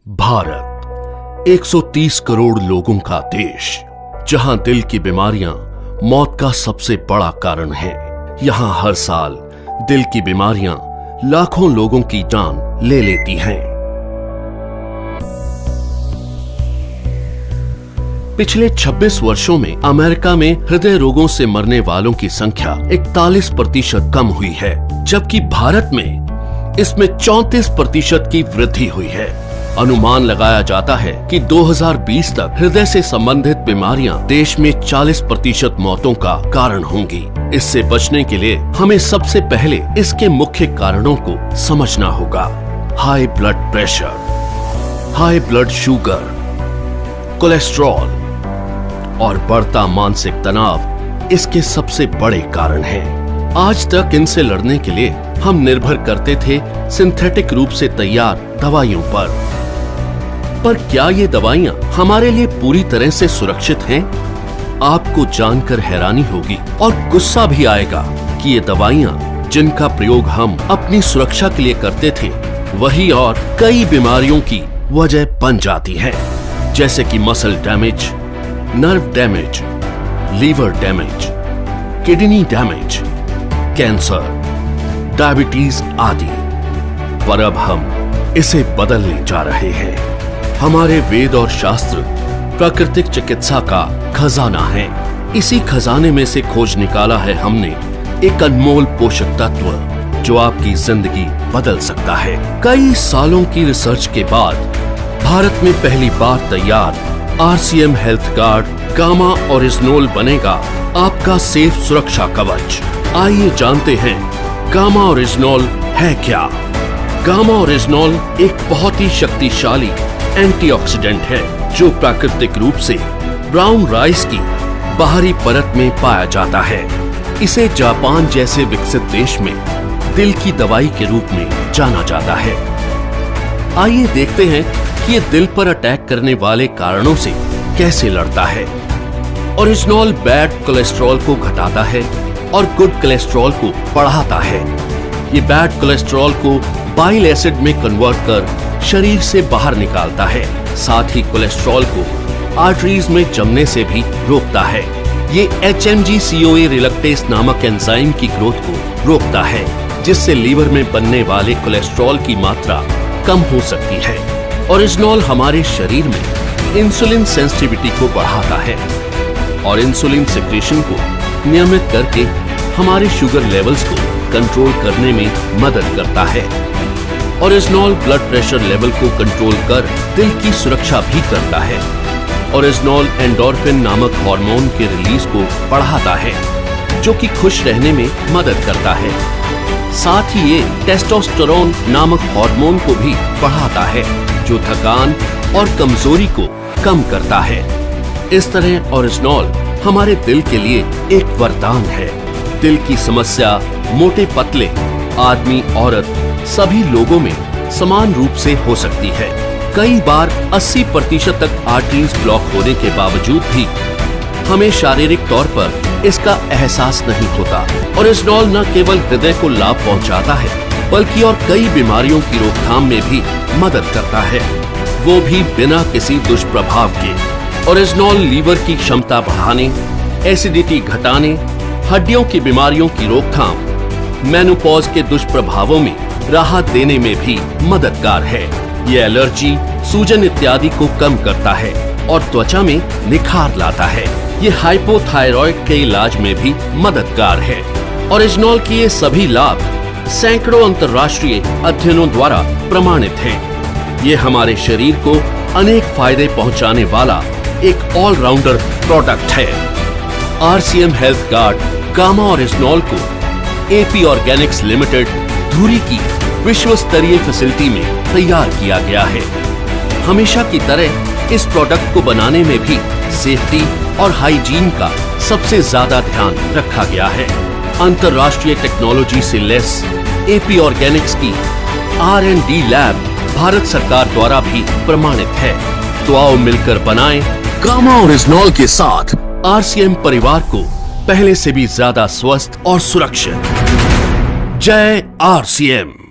भारत 130 करोड़ लोगों का देश, जहां दिल की बीमारियां मौत का सबसे बड़ा कारण है। यहां हर साल दिल की बीमारियां लाखों लोगों की जान ले लेती हैं। पिछले 26 वर्षों में अमेरिका में हृदय रोगों से मरने वालों की संख्या 41% कम हुई है, जबकि भारत में इसमें 34% की वृद्धि हुई है। अनुमान लगाया जाता है कि 2020 तक हृदय से संबंधित बीमारियां देश में 40% मौतों का कारण होंगी। इससे बचने के लिए हमें सबसे पहले इसके मुख्य कारणों को समझना होगा। High blood pressure, high blood sugar, cholesterol और बढ़ता मानसिक तनाव इसके सबसे बड़े कारण हैं। आज तक इनसे लड़ने के लिए हम निर्भर करते थे सिंथेटिक रूप से तैयार दवाइयों पर क्या ये दवाइयां हमारे लिए पूरी तरह से सुरक्षित हैं? आपको जानकर हैरानी होगी और गुस्सा भी आएगा कि ये दवाइयां जिनका प्रयोग हम अपनी सुरक्षा के लिए करते थे, वही और कई बीमारियों की वजह बन जाती हैं, जैसे कि muscle damage, nerve damage, liver damage, kidney damage, cancer, diabetes आदि। पर अब हम इसे बदलने जा रहे हैं। हमारे वेद और शास्त्र प्राकृतिक चिकित्सा का खजाना है। इसी खजाने में से खोज निकाला है हमने एक अनमोल पोषक तत्व जो आपकी जिंदगी बदल सकता है। कई सालों की रिसर्च के बाद भारत में पहली बार तैयार RCM हेल्थ गार्ड गामा ओरिजिनोल बनेगा आपका सेफ सुरक्षा कवच। आइए जानते हैं गामा ओरिजिनोल है क्या। गामा ओरिजिनोल एक बहुत ही शक्तिशाली एंटीऑक्सीडेंट है जो प्राकृतिक रूप से ब्राउन राइस की बाहरी परत में पाया जाता है। इसे जापान जैसे विकसित देश में दिल की दवाई के रूप में जाना जाता है। आइए देखते हैं कि ये दिल पर अटैक करने वाले कारणों से कैसे लड़ता है। ओरिजिनोल बैड कोलेस्ट्रॉल को घटाता है और गुड कोलेस्ट्रॉल को बढ़ाता है। ये बैड कोलेस्ट्रॉल को बाइल एसिड में कन्वर्ट कर शरीर से बाहर निकालता है। साथ ही कोलेस्ट्रॉल को आर्टरीज में जमने से भी रोकता है। ये HMG-CoA रिलक्टेस नामक एंजाइम की ग्रोथ को रोकता है, जिससे लीवर में बनने वाले कोलेस्ट्रॉल की मात्रा कम हो सकती है। ओरिजिनोल हमारे शरीर में इंसुलिन सेंसिटिविटी को बढ़ाता है और इंसुलिन सिक्रेशन को नियमित करके हमारे शुगर लेवल्स को कंट्रोल करने में मदद करता है। ओरिजिनोल ब्लड प्रेशर लेवल को कंट्रोल कर दिल की सुरक्षा भी करता है। ओरिजिनोल एंडोर्फिन नामक हार्मोन के रिलीज को बढ़ाता है, जो कि खुश रहने में मदद करता है। साथ ही ये टेस्टोस्टेरोन नामक हार्मोन को भी बढ़ाता है, जो थकान और कमजोरी को कम करता है। इस तरह ओरिजिनोल हमारे दिल के लिए एक वरदान है। दिल की समस्या मोटे पतले, आदमी औरत सभी लोगों में समान रूप से हो सकती है। कई बार 80% तक आर्टरीज ब्लॉक होने के बावजूद भी हमें शारीरिक तौर पर इसका एहसास नहीं होता। ओरिजिनोल न केवल हृदय को लाभ पहुंचाता है, बल्कि और कई बीमारियों की रोकथाम में भी मदद करता है, वो भी बिना किसी दुष्प्रभाव के। ओरिजिनोल लीवर की क्षमता बढ़ाने, एसिडिटी घटाने, हड्डियों की बीमारियों की रोकथाम, मेनोपॉज के दुष्प्रभावों में राहत देने में भी मददगार है। ये एलर्जी, सूजन इत्यादि को कम करता है और त्वचा में निखार लाता है। ये हाइपोथायरॉइड के इलाज में भी मददगार है। ओरिजिनोल के ये सभी लाभ सैकड़ों अंतर्राष्ट्रीय अध्ययनों द्वारा प्रमाणित हैं। ये हमारे शरीर को अनेक फायदे पहुंचाने वाला एक ऑलराउंडर प्रोडक्ट है। RCM हेल्थ गार्ड गामा ओरिजिनोल को AP ऑर्गेनिक्स लिमिटेड धुरी की विश्व स्तरीय फैसिलिटी में तैयार किया गया है। हमेशा की तरह इस प्रोडक्ट को बनाने में भी सेफ्टी और हाइजीन का सबसे ज्यादा ध्यान रखा गया है। अंतर्राष्ट्रीय टेक्नोलॉजी से लेस AP ऑर्गेनिक्स की R&D लैब भारत सरकार द्वारा भी प्रमाणित है। तो आओ मिलकर बनाएं गामा ओरिजिनोल के साथ RCM परिवार को पहले से भी ज्यादा स्वस्थ और सुरक्षित। जय RCM।